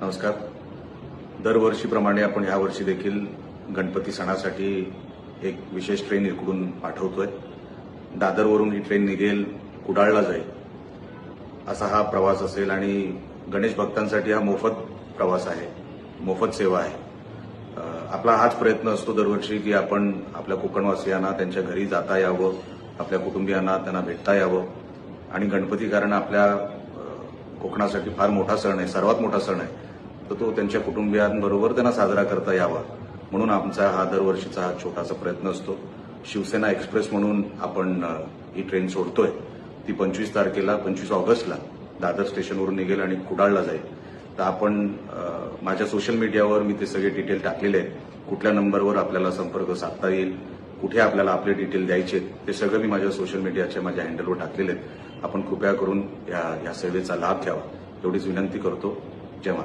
नमस्कार. दरवर्षीप्रमाणे आपण यावर्षी देखील गणपती सणासाठी एक विशेष ट्रेन इकडून पाठवतोय. दादरवरून ही ट्रेन निघेल, कुडाळला जाईल असा हा प्रवास असेल आणि गणेश भक्तांसाठी हा मोफत प्रवास आहे, मोफत सेवा आहे. आपला हाच प्रयत्न असतो दरवर्षी की आपण आपल्या कोकणवासियांना त्यांच्या घरी जाता यावं, आपल्या कुटुंबियांना त्यांना भेटता यावं आणि गणपती कारण आपल्या कोकणासाठी फार मोठा सण आहे, सर्वात मोठा सण आहे, तर तो त्यांच्या कुटुंबियांबरोबर त्यांना साजरा करता यावा म्हणून आमचा हा दरवर्षीचा हा छोटासा प्रयत्न असतो. शिवसेना एक्सप्रेस म्हणून आपण ही ट्रेन सोडतोय. ती 25 ऑगस्टला दादर स्टेशनवरून निघेल आणि कुडाळला जाईल. तर आपण माझ्या सोशल मीडियावर मी ते सगळे डिटेल टाकलेले आहेत. कुठल्या नंबरवर आपल्याला संपर्क साधता येईल, कुठे आपल्याला आपले डिटेल द्यायचे ते सगळं मी माझ्या सोशल मीडियाच्या माझ्या हँडलवर टाकलेले आहेत. आपण कृपया करून या सेवेचा लाभ घ्यावा एवढीच विनंती करतो. जय महाराज.